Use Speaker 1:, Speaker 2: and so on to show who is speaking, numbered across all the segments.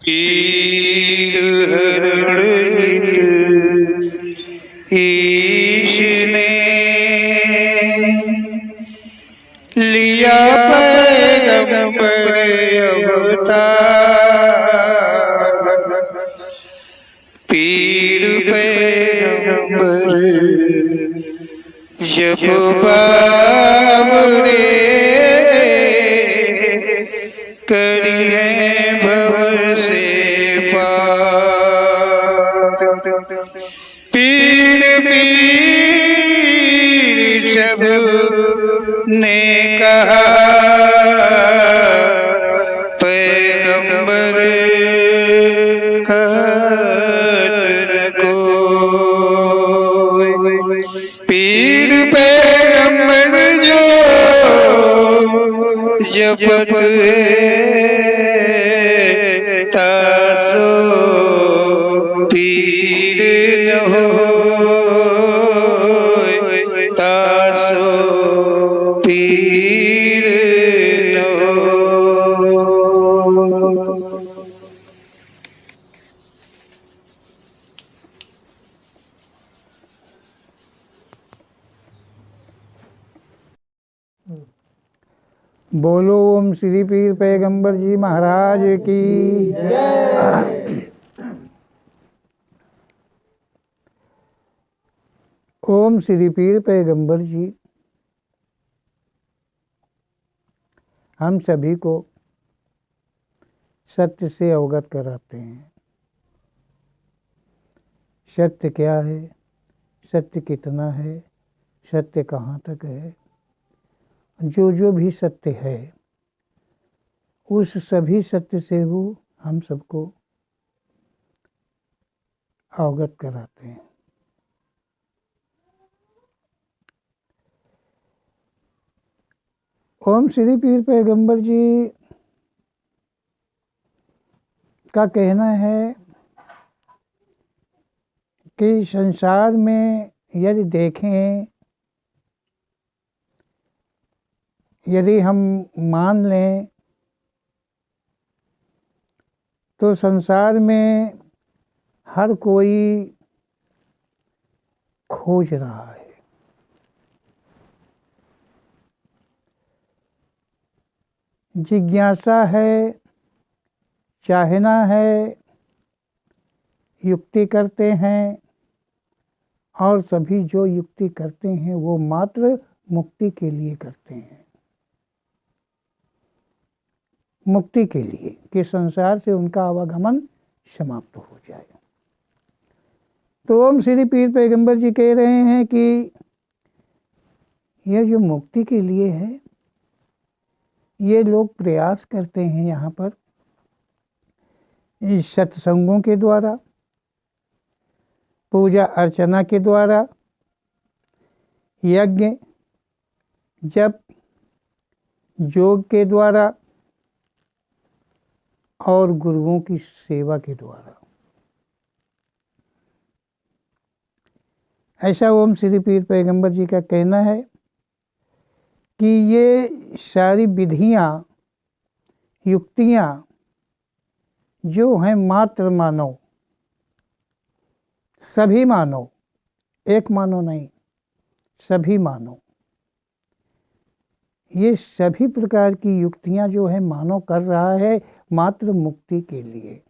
Speaker 1: पीर हरण ईश ने लिया पैगंबर अवतार। पीर पैगंबर जब बाबरे करी है भव से पार। पीर पीर सब ने कहा पैगंबर कहत न कोई। पीर पैगंबर जो जपत है तासो पीर न होय, तासो पीर न होय।
Speaker 2: बोलो ओम श्री पीर पैगंबर जी महाराज की जय। ओम श्री पीर पैगंबर जी हम सभी को सत्य से अवगत कराते हैं। सत्य क्या है, सत्य कितना है, सत्य कहाँ तक है। जो भी सत्य है उस सभी सत्य से वो हम सबको अवगत कराते हैं। ओम श्री पीर पैगंबर जी का कहना है कि संसार में यदि देखें, यदि हम मान लें तो संसार में हर कोई खोज रहा है। जिज्ञासा है, चाहना है, युक्ति करते हैं और सभी जो युक्ति करते हैं वो मात्र मुक्ति के लिए करते हैं। मुक्ति के लिए कि संसार से उनका आवागमन समाप्त हो जाए। तो ओम श्री पीर पैगंबर जी कह रहे हैं कि यह जो मुक्ति के लिए है ये लोग प्रयास करते हैं यहाँ पर इस सत्संगों के द्वारा, पूजा अर्चना के द्वारा, यज्ञ जप योग के द्वारा और गुरुओं की सेवा के द्वारा। ऐसा ओम श्री पीर पैगंबर जी का कहना है कि ये सारी विधियाँ युक्तियाँ जो हैं मात्र मानव, सभी मानव, एक मानव नहीं, सभी मानव, ये सभी प्रकार की युक्तियाँ जो है मानव कर रहा है मात्र मुक्ति के लिए।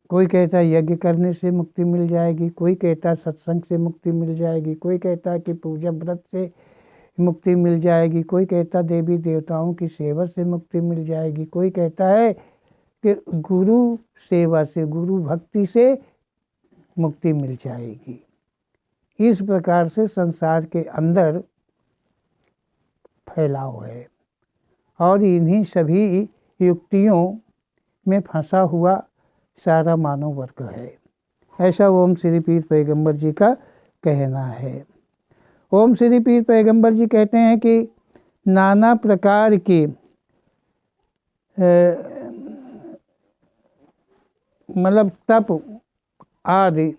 Speaker 2: कोई कहता है यज्ञ करने से मुक्ति मिल जाएगी, कोई कहता है सत्संग से मुक्ति मिल जाएगी, कोई कहता है कि पूजा व्रत से मुक्ति मिल जाएगी, कोई कहता देवी देवताओं की सेवा से मुक्ति मिल जाएगी, कोई कहता है कि गुरु सेवा से, गुरु भक्ति से मुक्ति मिल जाएगी। इस प्रकार से संसार के अंदर फैलाव है और इन्हीं सभी युक्तियों में फंसा हुआ सारा मानव वर्ग है। ऐसा ओम श्री पीर पैगंबर जी का कहना है। ओम श्री पीर पैगंबर जी कहते हैं कि नाना प्रकार की मतलब तप आदि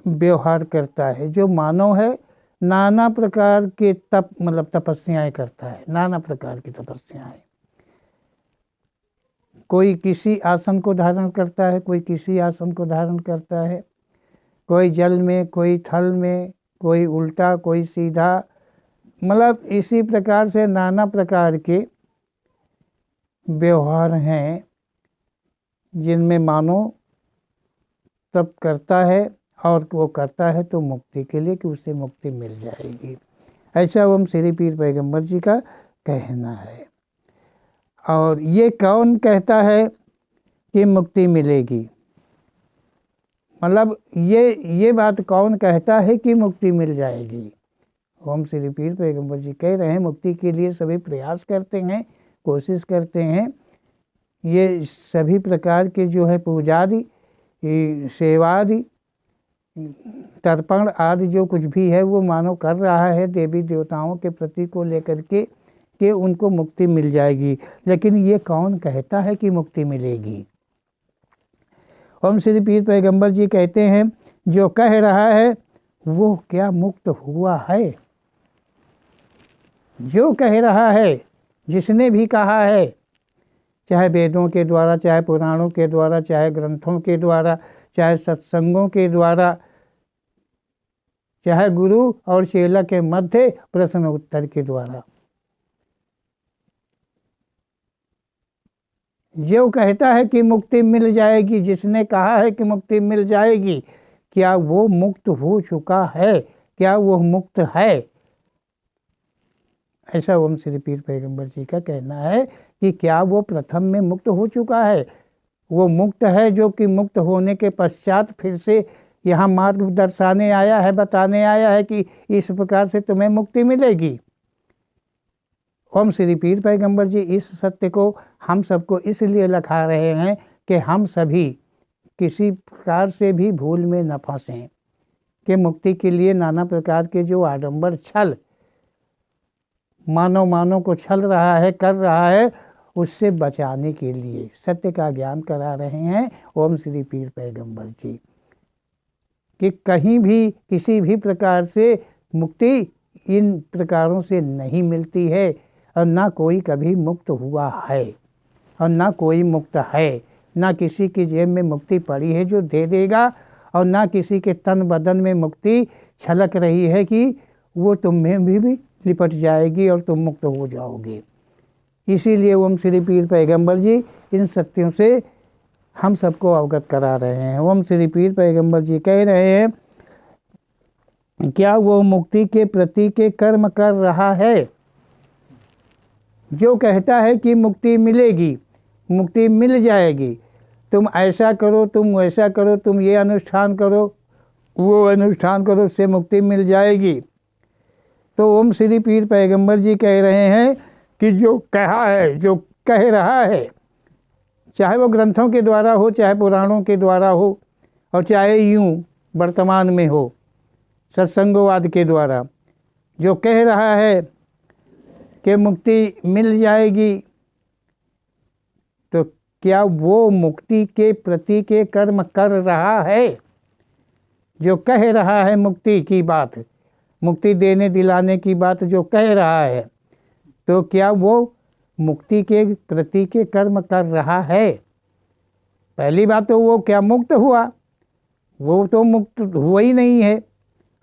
Speaker 2: व्यवहार करता है। जो मानव है नाना प्रकार के तप मतलब तपस्याएं करता है, नाना प्रकार की तपस्याएं। कोई किसी आसन को धारण करता है, कोई किसी आसन को धारण करता है, कोई जल में, कोई थल में, कोई उल्टा, कोई सीधा। मतलब इसी प्रकार से नाना प्रकार के व्यवहार हैं जिनमें मानव तप करता है और वो करता है तो मुक्ति के लिए, कि उससे मुक्ति मिल जाएगी। ऐसा ओम श्री पीर पैगंबर जी का कहना है। और ये कौन कहता है कि मुक्ति मिलेगी? मतलब ये बात कौन कहता है कि मुक्ति मिल जाएगी? ओम श्री पीर पैगंबर जी कह रहे हैं मुक्ति के लिए सभी प्रयास करते हैं, कोशिश करते हैं। ये सभी प्रकार के जो है पूजादि, सेवादि, तर्पण आदि जो कुछ भी है वो मानव कर रहा है देवी देवताओं के प्रति को लेकर के कि उनको मुक्ति मिल जाएगी। लेकिन ये कौन कहता है कि मुक्ति मिलेगी? ओम श्री पीर पैगंबर जी कहते हैं जो कह रहा है वो क्या मुक्त हुआ है? जो कह रहा है, जिसने भी कहा है, चाहे वेदों के द्वारा, चाहे पुराणों के द्वारा, चाहे ग्रंथों के द्वारा, चाहे सत्संगों के द्वारा, चाहे गुरु और चेला के मध्य प्रश्न उत्तर के द्वारा, जो कहता है कि मुक्ति मिल जाएगी, जिसने कहा है कि मुक्ति मिल जाएगी, क्या वो मुक्त हो चुका है? क्या वो मुक्त है? ऐसा ओम श्री पीर पैगंबर जी का कहना है कि क्या वो प्रथम में मुक्त हो चुका है? वो मुक्त है जो कि मुक्त होने के पश्चात फिर से यहाँ मार्ग दर्शाने आया है, बताने आया है कि इस प्रकार से तुम्हें मुक्ति मिलेगी। ओम श्री पीर पैगंबर जी इस सत्य को हम सबको इसलिए लिखा रहे हैं कि हम सभी किसी प्रकार से भी भूल में न फंसें, कि मुक्ति के लिए नाना प्रकार के जो आडंबर छल मानव को छल रहा है, कर रहा है, उससे बचाने के लिए सत्य का ज्ञान करा रहे हैं ओम श्री पीर पैगंबर जी, कि कहीं भी किसी भी प्रकार से मुक्ति इन प्रकारों से नहीं मिलती है, और ना कोई कभी मुक्त हुआ है और ना कोई मुक्त है। ना किसी की जेब में मुक्ति पड़ी है जो दे देगा, और ना किसी के तन बदन में मुक्ति छलक रही है कि वो तुम्हें भी लिपट जाएगी और तुम मुक्त हो जाओगे। इसीलिए ओम श्री पीर पैगंबर जी इन सत्यों से हम सबको अवगत करा रहे हैं। ओम श्री पीर पैगंबर जी कह रहे हैं क्या वो मुक्ति के प्रति के कर्म कर रहा है? जो कहता है कि मुक्ति मिलेगी, मुक्ति मिल जाएगी, तुम ऐसा करो, तुम वैसा करो, तुम ये अनुष्ठान करो, वो अनुष्ठान करो, उससे मुक्ति मिल जाएगी, तो ओम श्री पीर पैगंबर जी कह रहे हैं कि जो कहा है, जो कह रहा है, चाहे वो ग्रंथों के द्वारा हो, चाहे पुराणों के द्वारा हो, और चाहे यूँ वर्तमान में हो सत्संगवाद के द्वारा, जो कह रहा है कि मुक्ति मिल जाएगी, तो क्या वो मुक्ति के प्रति के कर्म कर रहा है? जो कह रहा है मुक्ति की बात, मुक्ति देने दिलाने की बात जो कह रहा है, तो क्या वो मुक्ति के प्रति के कर्म कर रहा है? पहली बात तो वो क्या मुक्त हुआ? वो तो मुक्त हुआ ही नहीं है।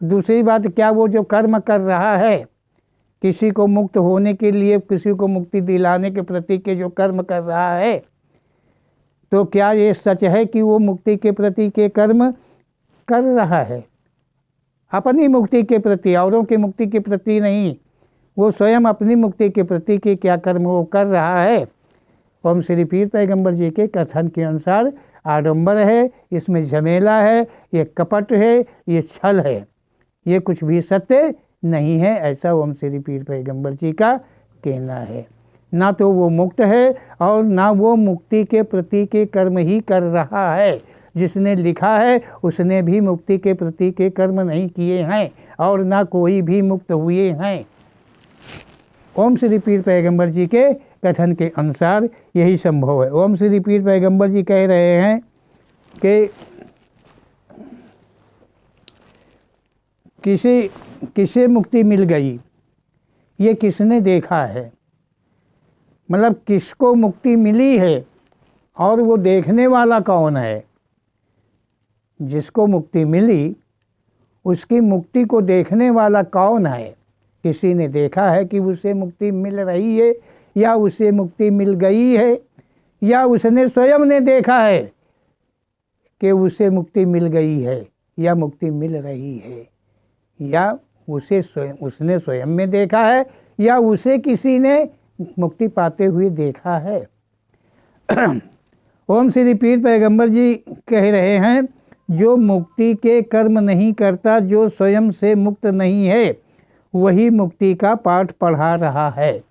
Speaker 2: दूसरी बात, क्या वो जो कर्म कर रहा है, किसी को मुक्त होने के लिए, किसी को मुक्ति दिलाने के प्रति के जो कर्म कर रहा है, तो क्या ये सच है कि वो मुक्ति के प्रति के कर्म कर रहा है? अपनी मुक्ति के प्रति, औरों की मुक्ति के प्रति नहीं, वो स्वयं अपनी मुक्ति के प्रति के क्या कर्म वो कर रहा है? ओम श्री पीर पैगंबर जी के कथन के अनुसार आडंबर है, इसमें झमेला है, ये कपट है, ये छल है, ये कुछ भी सत्य नहीं है। ऐसा ओम श्री पीर पैगंबर जी का कहना है। ना तो वो मुक्त है और ना वो मुक्ति के प्रति के कर्म ही कर रहा है। जिसने लिखा है उसने भी मुक्ति के प्रति के कर्म नहीं किए हैं और ना कोई भी मुक्त हुए हैं। ओम श्री पीर पैगंबर जी के कथन के अनुसार यही संभव है। ओम श्री पीर पैगंबर जी कह रहे हैं कि किसे मुक्ति मिल गई, ये किसने देखा है? मतलब किसको मुक्ति मिली है, और वो देखने वाला कौन है? जिसको मुक्ति मिली उसकी मुक्ति को देखने वाला कौन है? किसी ने देखा है कि उसे मुक्ति मिल रही है, या उसे मुक्ति मिल गई है, या उसने स्वयं ने देखा है कि उसे मुक्ति मिल गई है या मुक्ति मिल रही है, या उसने स्वयं में देखा है या उसे किसी ने मुक्ति पाते हुए देखा है। ओम श्री पीर पैगंबर जी कह रहे हैं, जो मुक्ति के कर्म नहीं करता, जो स्वयं से मुक्त नहीं है, वही मुक्ति का पाठ पढ़ा रहा है।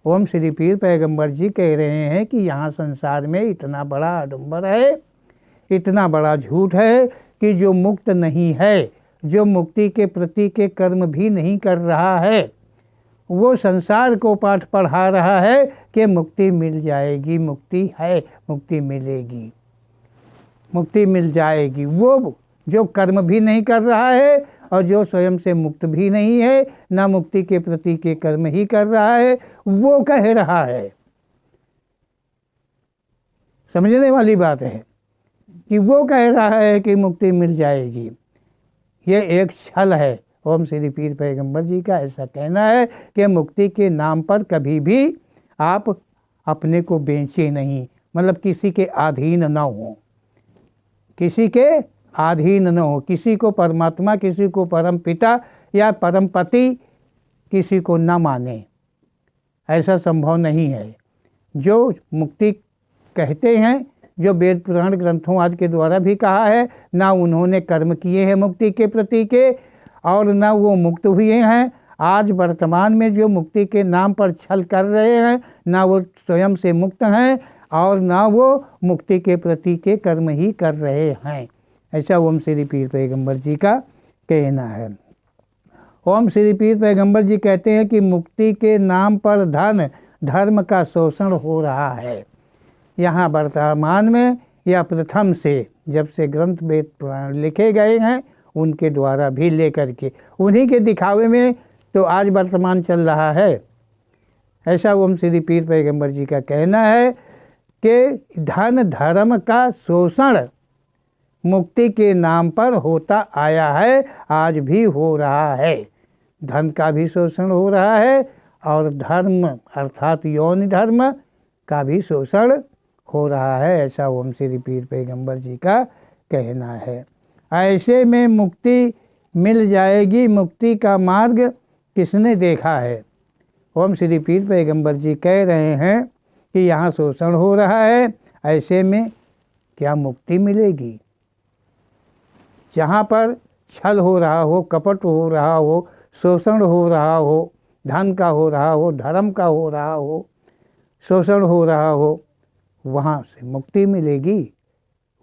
Speaker 2: ओम श्री पीर पैगंबर जी कह रहे हैं कि यहाँ संसार में इतना बड़ा आडंबर है, इतना बड़ा झूठ है कि जो मुक्त नहीं है, जो मुक्ति के प्रति के कर्म भी नहीं कर रहा है, वो संसार को पाठ पढ़ा रहा है कि मुक्ति मिल जाएगी, मुक्ति है, मुक्ति मिलेगी, मुक्ति मिल जाएगी। वो जो कर्म भी नहीं कर रहा है और जो स्वयं से मुक्त भी नहीं है, ना मुक्ति के प्रति के कर्म ही कर रहा है, वो कह रहा है। समझने वाली बात है कि वो कह रहा है कि मुक्ति मिल जाएगी। ये एक छल है। ओम श्री पीर पैगंबर जी का ऐसा कहना है कि मुक्ति के नाम पर कभी भी आप अपने को बेचें नहीं, मतलब किसी के अधीन न हो, किसी के अधीन न हो, किसी को परमात्मा, किसी को परम पिता या परम पति किसी को न माने, ऐसा संभव नहीं है। जो मुक्ति कहते हैं, जो वेद पुराण ग्रंथों आदि के द्वारा भी कहा है, ना उन्होंने कर्म किए हैं मुक्ति के प्रति के, और ना वो मुक्त हुए हैं। आज वर्तमान में जो मुक्ति के नाम पर छल कर रहे हैं, ना वो स्वयं से मुक्त हैं और ना वो मुक्ति के प्रति के कर्म ही कर रहे हैं। ऐसा ओम श्री पीर पैगंबर जी का कहना है। ओम श्री पीर पैगंबर जी कहते हैं कि मुक्ति के नाम पर धन धर्म का शोषण हो रहा है। यहाँ वर्तमान में या प्रथम से, जब से ग्रंथ वेद पुराण लिखे गए हैं, उनके द्वारा भी लेकर के उन्हीं के दिखावे में तो आज वर्तमान चल रहा है। ऐसा ओम श्री पीर पैगंबर जी का कहना है कि धन धर्म का शोषण मुक्ति के नाम पर होता आया है, आज भी हो रहा है। धन का भी शोषण हो रहा है और धर्म अर्थात यौन धर्म का भी शोषण हो रहा है। ऐसा ओम श्री पीर पैगंबर जी का कहना है। ऐसे में मुक्ति मिल जाएगी, मुक्ति का मार्ग किसने देखा है? ओम श्री पीर पैगंबर जी कह रहे हैं कि यहाँ शोषण हो रहा है, ऐसे में क्या मुक्ति मिलेगी? जहाँ पर छल हो रहा हो, कपट हो रहा हो, शोषण हो रहा हो, धन का हो रहा हो, धर्म का हो रहा हो, शोषण हो रहा हो, वहाँ से मुक्ति मिलेगी?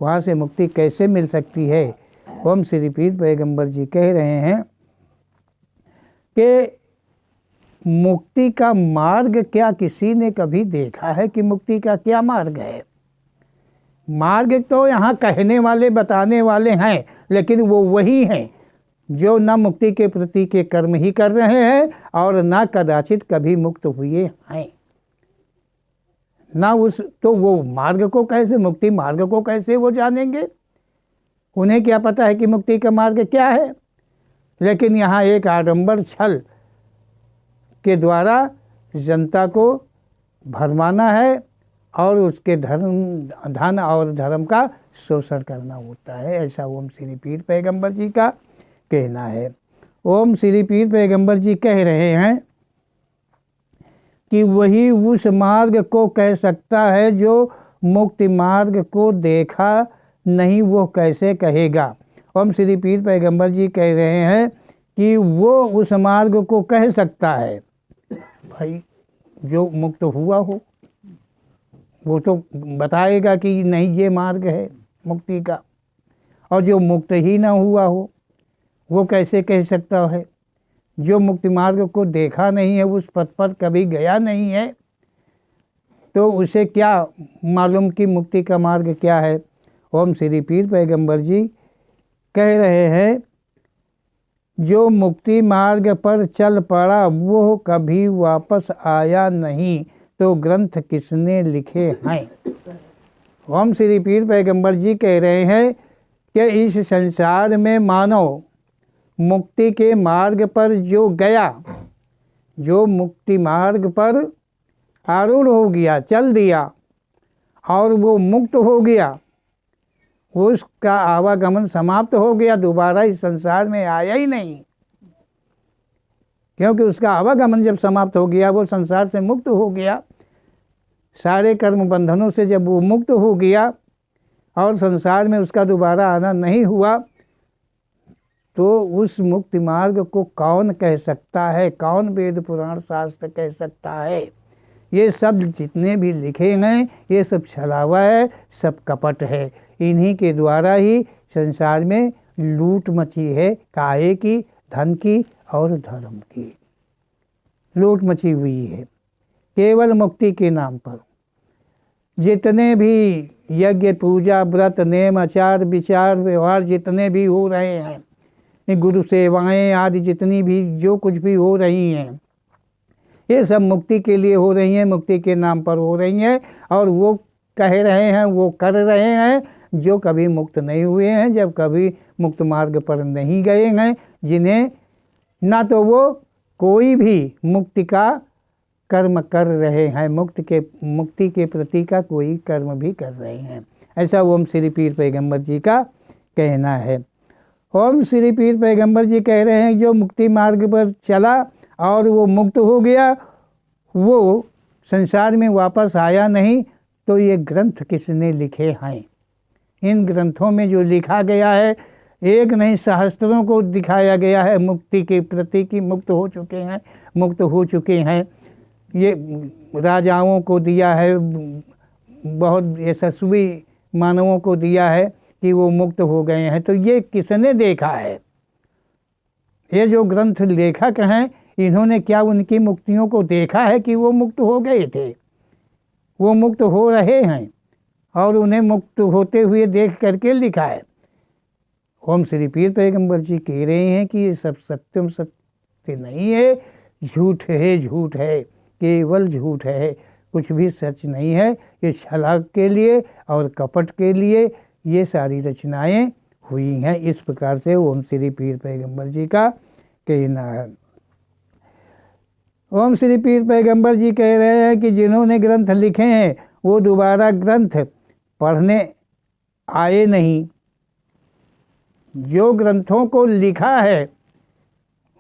Speaker 2: वहाँ से मुक्ति कैसे मिल सकती है? ओम श्री पीर पैगंबर जी कह रहे हैं कि मुक्ति का मार्ग क्या किसी ने कभी देखा है कि मुक्ति का क्या मार्ग है? मार्ग तो यहाँ कहने वाले बताने वाले हैं, लेकिन वो वही हैं जो न मुक्ति के प्रति के कर्म ही कर रहे हैं और न कदाचित कभी मुक्त हुए हैं। ना उस तो वो मार्ग को कैसे, मुक्ति मार्ग को कैसे वो जानेंगे? उन्हें क्या पता है कि मुक्ति का मार्ग क्या है? लेकिन यहाँ एक आडंबर छल के द्वारा जनता को भरमाना है और उसके धन और धर्म का शोषण करना होता है। ऐसा ओम श्री पीर पैगंबर जी का कहना है। ओम श्री पीर पैगंबर जी कह रहे हैं कि वही उस मार्ग को कह सकता है जो मुक्ति मार्ग को देखा नहीं, वो कैसे कहेगा? ओम श्री पीर पैगंबर जी कह रहे हैं कि वो उस मार्ग को कह सकता है। भाई जो मुक्त हुआ हो वो तो बताएगा कि नहीं ये मार्ग है मुक्ति का, और जो मुक्त ही ना हुआ हो वो कैसे कह सकता है? जो मुक्ति मार्ग को देखा नहीं है, उस पथ पर कभी गया नहीं है, तो उसे क्या मालूम कि मुक्ति का मार्ग क्या है? ओम श्री पीर पैगंबर जी कह रहे हैं, जो मुक्ति मार्ग पर चल पड़ा वो कभी वापस आया नहीं, तो ग्रंथ किसने लिखे हैं? ओम श्री पीर पैगंबर जी कह रहे हैं कि इस संसार में मानव मुक्ति के मार्ग पर जो गया, जो मुक्ति मार्ग पर आरूढ़ हो गया, चल दिया और वो मुक्त हो गया, उसका आवागमन समाप्त हो गया, दोबारा इस संसार में आया ही नहीं। क्योंकि उसका आवागमन जब समाप्त हो गया, वो संसार से मुक्त हो गया, सारे कर्म बंधनों से जब वो मुक्त हो गया और संसार में उसका दोबारा आना नहीं हुआ, तो उस मुक्ति मार्ग को कौन कह सकता है, कौन वेद पुराण शास्त्र कह सकता है। ये सब जितने भी लिखे हैं ये सब छलावा है, सब कपट है। इन्हीं के द्वारा ही संसार में लूट मची है, काहे की, धन की और धर्म की लूट मची हुई है। केवल मुक्ति के नाम पर जितने भी यज्ञ पूजा व्रत नेम आचार विचार व्यवहार जितने भी हो रहे हैं, गुरु सेवाएं आदि जितनी भी जो कुछ भी हो रही हैं, ये सब मुक्ति के लिए हो रही हैं, मुक्ति के नाम पर हो रही हैं। और वो कह रहे हैं, वो कर रहे हैं जो कभी मुक्त नहीं हुए हैं, जब कभी मुक्त मार्ग पर नहीं गए हैं, जिन्हें ना तो वो कोई भी मुक्ति का कर्म कर रहे हैं, मुक्ति के प्रति का कोई कर्म भी कर रहे हैं। ऐसा ओम श्री पीर पैगंबर जी का कहना है। ओम श्री पीर पैगंबर जी कह रहे हैं जो मुक्ति मार्ग पर चला और वो मुक्त हो गया, वो संसार में वापस आया नहीं। तो ये ग्रंथ किसने लिखे हैं? इन ग्रंथों में जो लिखा गया है, एक नहीं सहस्त्रों को दिखाया गया है मुक्ति के प्रति कि मुक्त हो चुके हैं, मुक्त हो चुके हैं। ये राजाओं को दिया है, बहुत यशस्वी मानवों को दिया है कि वो मुक्त हो गए हैं। तो ये किसने देखा है? ये जो ग्रंथ लेखक हैं, इन्होंने क्या उनकी मुक्तियों को देखा है कि वो मुक्त हो गए थे? वो मुक्त हो रहे हैं और उन्हें मुक्त होते हुए देख करके लिखा है। ओम श्री पीर पैगंबर जी कह रहे हैं कि ये सब सत्यम सत्य नहीं है, झूठ है, झूठ है, केवल झूठ है, कुछ भी सच नहीं है। ये छला के लिए और कपट के लिए ये सारी रचनाएं हुई हैं। इस प्रकार से ओम श्री पीर पैगंबर जी का कहना है। ओम श्री पीर पैगंबर जी कह रहे हैं कि जिन्होंने ग्रंथ लिखे हैं वो दोबारा ग्रंथ पढ़ने आए नहीं। जो ग्रंथों को लिखा है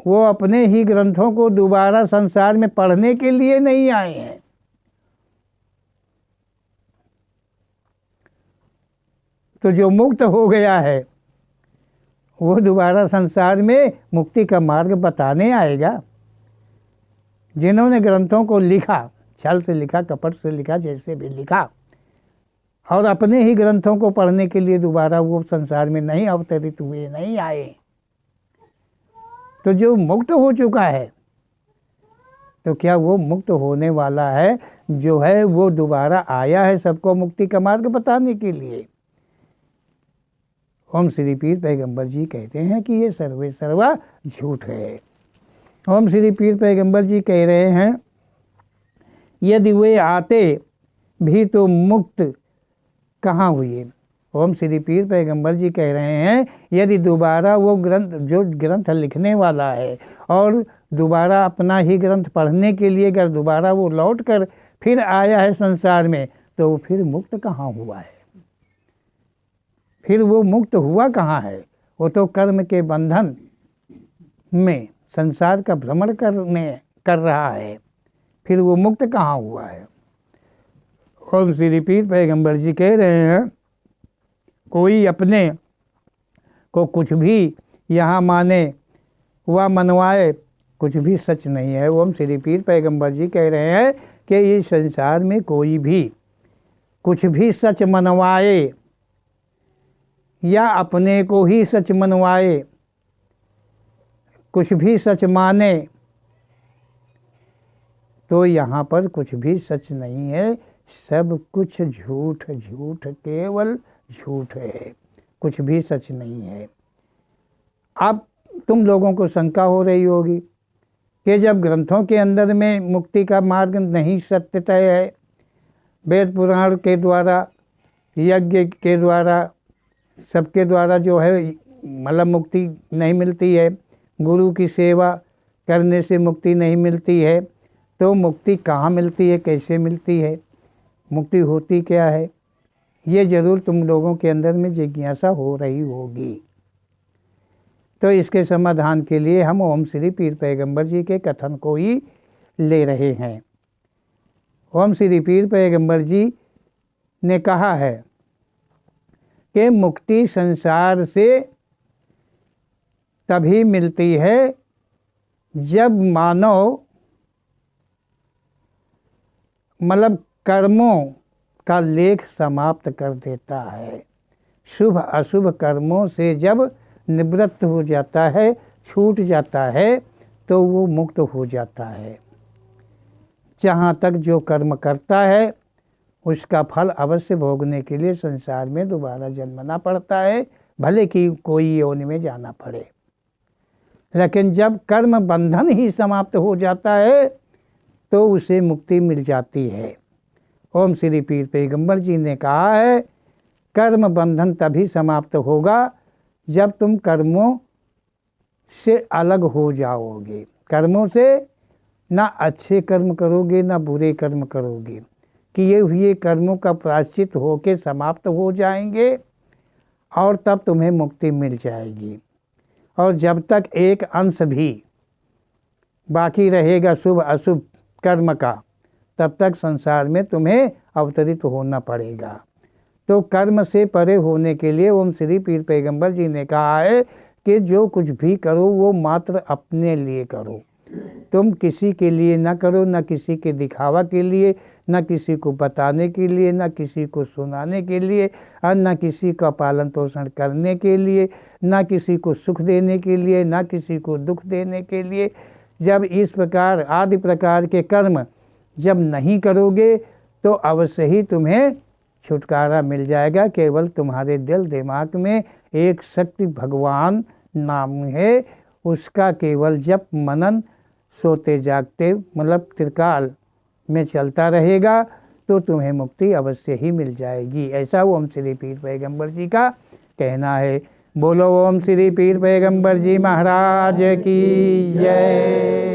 Speaker 2: वो अपने ही ग्रंथों को दोबारा संसार में पढ़ने के लिए नहीं आए हैं। तो जो मुक्त हो गया है वो दोबारा संसार में मुक्ति का मार्ग बताने आएगा। जिन्होंने ग्रंथों को लिखा, छल से लिखा, कपट से लिखा, जैसे भी लिखा, और अपने ही ग्रंथों को पढ़ने के लिए दोबारा वो संसार में नहीं अवतरित हुए, नहीं आए। तो जो मुक्त हो चुका है, तो क्या वो मुक्त होने वाला है जो है वो दोबारा आया है सबको मुक्ति का मार्ग बताने के लिए? ओम श्री पीर पैगंबर जी कहते हैं कि ये सर्वे सर्वा झूठ है। ओम श्री पीर पैगंबर जी कह रहे हैं यदि वे आते भी तो मुक्त कहाँ हुए। ओम श्री पीर पैगंबर जी कह रहे हैं यदि दोबारा वो ग्रंथ, जो ग्रंथ लिखने वाला है और दोबारा अपना ही ग्रंथ पढ़ने के लिए अगर दोबारा वो लौट कर फिर आया है संसार में, तो फिर मुक्त कहाँ हुआ है? फिर वो मुक्त हुआ कहाँ है? वो तो कर्म के बंधन में संसार का भ्रमण कर रहा है। फिर वो मुक्त कहाँ हुआ है? ओम श्री पीर पैगंबर जी कह रहे हैं कोई अपने को कुछ भी यहाँ माने व मनवाए, कुछ भी सच नहीं है। ओम श्री पीर पैगंबर जी कह रहे हैं कि इस संसार में कोई भी कुछ भी सच मनवाए या अपने को ही सच मनवाए, कुछ भी सच माने, तो यहाँ पर कुछ भी सच नहीं है। सब कुछ झूठ, झूठ, केवल झूठ है, कुछ भी सच नहीं है। अब तुम लोगों को शंका हो रही होगी कि जब ग्रंथों के अंदर में मुक्ति का मार्ग नहीं सत्य तय है, वेद पुराण के द्वारा यज्ञ के द्वारा सबके द्वारा जो है मतलब मुक्ति नहीं मिलती है, गुरु की सेवा करने से मुक्ति नहीं मिलती है, तो मुक्ति कहाँ मिलती है, कैसे मिलती है, मुक्ति होती क्या है, ये ज़रूर तुम लोगों के अंदर में जिज्ञासा हो रही होगी। तो इसके समाधान के लिए हम ओम श्री पीर पैगंबर जी के कथन को ही ले रहे हैं। ओम श्री पीर पैगंबर जी ने कहा है कि मुक्ति संसार से तभी मिलती है जब मानव मतलब कर्मों का लेख समाप्त कर देता है, शुभ अशुभ कर्मों से जब निवृत्त हो जाता है, छूट जाता है, तो वो मुक्त हो जाता है। जहाँ तक जो कर्म करता है उसका फल अवश्य भोगने के लिए संसार में दोबारा जन्मना पड़ता है, भले कि कोई योनि में जाना पड़े। लेकिन जब कर्म बंधन ही समाप्त हो जाता है तो उसे मुक्ति मिल जाती है। ओम श्री पीर पैगंबर जी ने कहा है कर्म बंधन तभी समाप्त होगा जब तुम कर्मों से अलग हो जाओगे। कर्मों से ना अच्छे कर्म करोगे ना बुरे कर्म करोगे, किए हुए कर्मों का प्रायश्चित होके समाप्त हो जाएंगे और तब तुम्हें मुक्ति मिल जाएगी। और जब तक एक अंश भी बाकी रहेगा शुभ अशुभ कर्म का, तब तक संसार में तुम्हें अवतरित होना पड़ेगा। तो कर्म से परे होने के लिए ओम श्री पीर पैगंबर जी ने कहा है कि जो कुछ भी करो वो मात्र अपने लिए करो। तुम किसी के लिए ना करो, ना किसी के दिखावा के लिए, ना किसी को बताने के लिए, ना किसी को सुनाने के लिए, और ना किसी का पालन पोषण करने के लिए, ना किसी को सुख देने के लिए, ना किसी को दुख देने के लिए। जब इस प्रकार आदि प्रकार के कर्म जब नहीं करोगे तो अवश्य ही तुम्हें छुटकारा मिल जाएगा। केवल तुम्हारे दिल दिमाग में एक शक्ति भगवान नाम है, उसका केवल जप मनन सोते जागते मतलब त्रिकाल में चलता रहेगा तो तुम्हें मुक्ति अवश्य ही मिल जाएगी। ऐसा ओम श्री पीर पैगंबर जी का कहना है। बोलो ओम श्री पीर पैगंबर जी महाराज की जय।